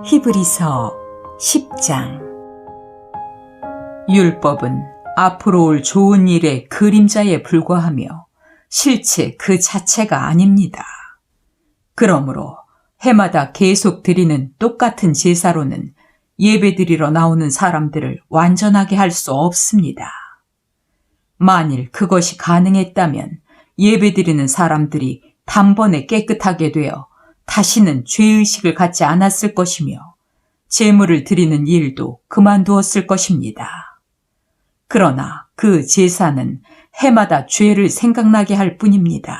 히브리서 10장. 율법은 앞으로 올 좋은 일의 그림자에 불과하며 실체 그 자체가 아닙니다. 그러므로 해마다 계속 드리는 똑같은 제사로는 예배드리러 나오는 사람들을 완전하게 할 수 없습니다. 만일 그것이 가능했다면 예배드리는 사람들이 단번에 깨끗하게 되어 다시는 죄의식을 갖지 않았을 것이며 제물을 드리는 일도 그만두었을 것입니다. 그러나 그 제사는 해마다 죄를 생각나게 할 뿐입니다.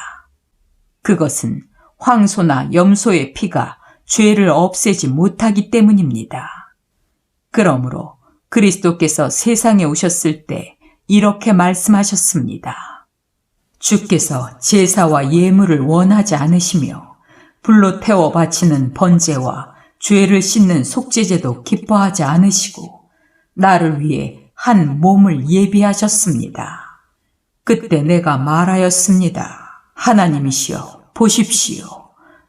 그것은 황소나 염소의 피가 죄를 없애지 못하기 때문입니다. 그러므로 그리스도께서 세상에 오셨을 때 이렇게 말씀하셨습니다. 주께서 제사와 예물을 원하지 않으시며 불로 태워 바치는 번제와 죄를 씻는 속죄제도 기뻐하지 않으시고 나를 위해 한 몸을 예비하셨습니다. 그때 내가 말하였습니다. 하나님이시여 보십시오.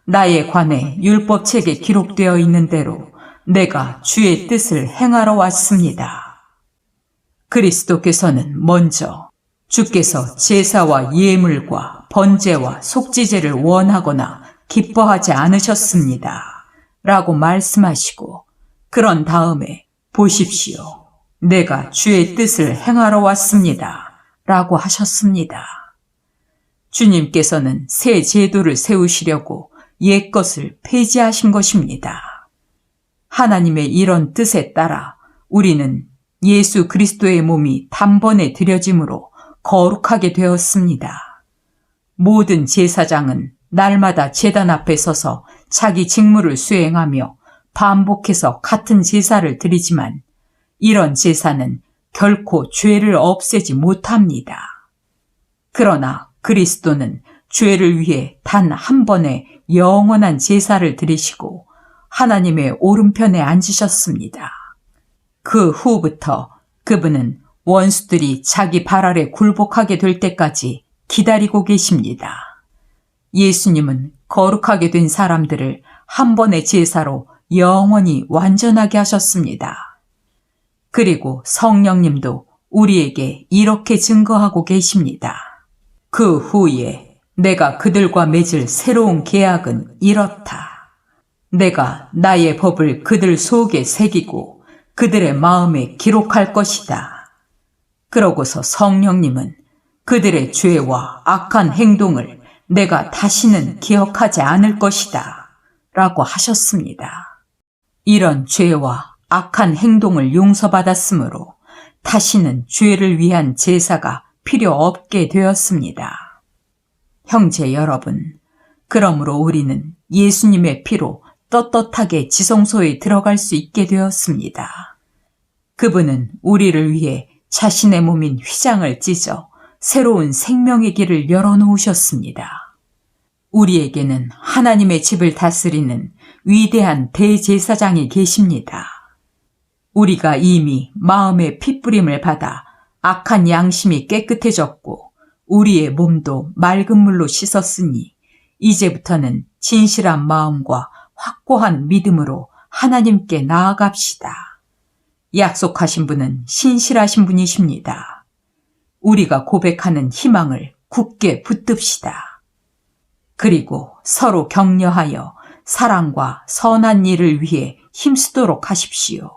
나에 관해 율법책에 기록되어 있는 대로 내가 주의 뜻을 행하러 왔습니다. 그리스도께서는 먼저 주께서 제사와 예물과 번제와 속죄제를 원하거나 기뻐하지 않으셨습니다. 라고 말씀하시고 그런 다음에 보십시오. 내가 주의 뜻을 행하러 왔습니다. 라고 하셨습니다. 주님께서는 새 제도를 세우시려고 옛 것을 폐지하신 것입니다. 하나님의 이런 뜻에 따라 우리는 예수 그리스도의 몸이 단번에 드려짐으로 거룩하게 되었습니다. 모든 제사장은 날마다 제단 앞에 서서 자기 직무를 수행하며 반복해서 같은 제사를 드리지만 이런 제사는 결코 죄를 없애지 못합니다. 그러나 그리스도는 죄를 위해 단 한 번의 영원한 제사를 드리시고 하나님의 오른편에 앉으셨습니다. 그 후부터 그분은 원수들이 자기 발 아래 굴복하게 될 때까지 기다리고 계십니다. 예수님은 거룩하게 된 사람들을 한 번의 제사로 영원히 완전하게 하셨습니다. 그리고 성령님도 우리에게 이렇게 증거하고 계십니다. 그 후에 내가 그들과 맺을 새로운 계약은 이렇다. 내가 나의 법을 그들 속에 새기고 그들의 마음에 기록할 것이다. 그러고서 성령님은 그들의 죄와 악한 행동을 내가 다시는 기억하지 않을 것이다. 라고 하셨습니다. 이런 죄와 악한 행동을 용서받았으므로 다시는 죄를 위한 제사가 필요 없게 되었습니다. 형제 여러분, 그러므로 우리는 예수님의 피로 떳떳하게 지성소에 들어갈 수 있게 되었습니다. 그분은 우리를 위해 자신의 몸인 휘장을 찢어 새로운 생명의 길을 열어놓으셨습니다. 우리에게는 하나님의 집을 다스리는 위대한 대제사장이 계십니다. 우리가 이미 마음의 핏부림을 받아 악한 양심이 깨끗해졌고 우리의 몸도 맑은 물로 씻었으니 이제부터는 진실한 마음과 확고한 믿음으로 하나님께 나아갑시다. 약속하신 분은 신실하신 분이십니다. 우리가 고백하는 희망을 굳게 붙듭시다. 그리고 서로 격려하여 사랑과 선한 일을 위해 힘쓰도록 하십시오.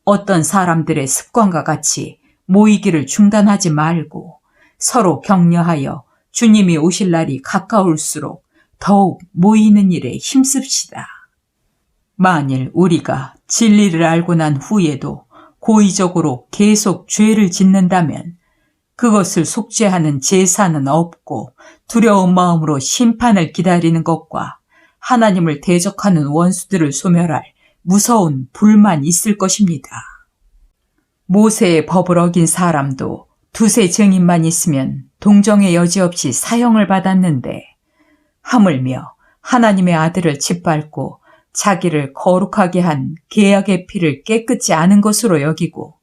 어떤 사람들의 습관과 같이 모이기를 중단하지 말고 서로 격려하여 주님이 오실 날이 가까울수록 더욱 모이는 일에 힘씁시다. 만일 우리가 진리를 알고 난 후에도 고의적으로 계속 죄를 짓는다면 그것을 속죄하는 제사는 없고 두려운 마음으로 심판을 기다리는 것과 하나님을 대적하는 원수들을 소멸할 무서운 불만 있을 것입니다. 모세의 법을 어긴 사람도 두세 증인만 있으면 동정의 여지 없이 사형을 받았는데 하물며 하나님의 아들을 짓밟고 자기를 거룩하게 한 계약의 피를 깨끗이 아는 것으로 여기고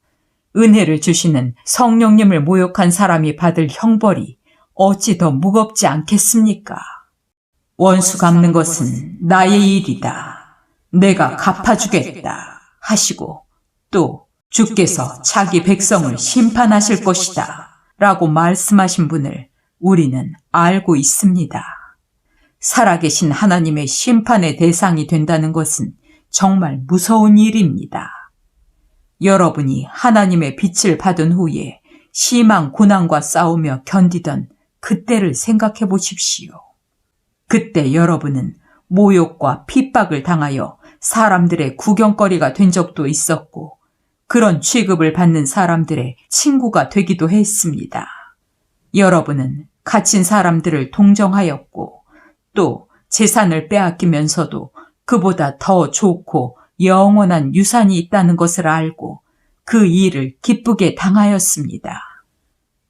은혜를 주시는 성령님을 모욕한 사람이 받을 형벌이 어찌 더 무겁지 않겠습니까? 원수 갚는 것은 나의 일이다. 내가 갚아주겠다 하시고 또 주께서 자기 백성을 심판하실 것이다 라고 말씀하신 분을 우리는 알고 있습니다. 살아계신 하나님의 심판의 대상이 된다는 것은 정말 무서운 일입니다. 여러분이 하나님의 빛을 받은 후에 심한 고난과 싸우며 견디던 그때를 생각해 보십시오. 그때 여러분은 모욕과 핍박을 당하여 사람들의 구경거리가 된 적도 있었고 그런 취급을 받는 사람들의 친구가 되기도 했습니다. 여러분은 갇힌 사람들을 동정하였고 또 재산을 빼앗기면서도 그보다 더 좋고 영원한 유산이 있다는 것을 알고 그 일을 기쁘게 당하였습니다.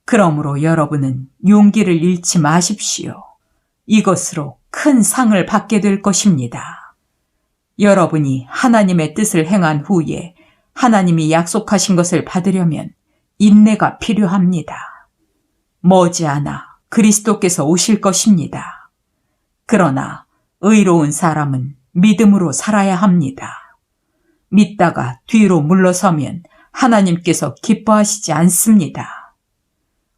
그러므로 여러분은 용기를 잃지 마십시오. 이것으로 큰 상을 받게 될 것입니다. 여러분이 하나님의 뜻을 행한 후에 하나님이 약속하신 것을 받으려면 인내가 필요합니다. 머지않아 그리스도께서 오실 것입니다. 그러나 의로운 사람은 믿음으로 살아야 합니다. 믿다가 뒤로 물러서면 하나님께서 기뻐하시지 않습니다.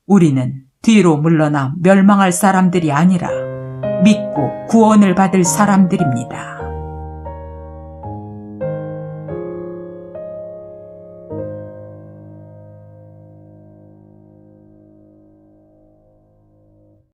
우리는 뒤로 물러나 멸망할 사람들이 아니라 믿고 구원을 받을 사람들입니다.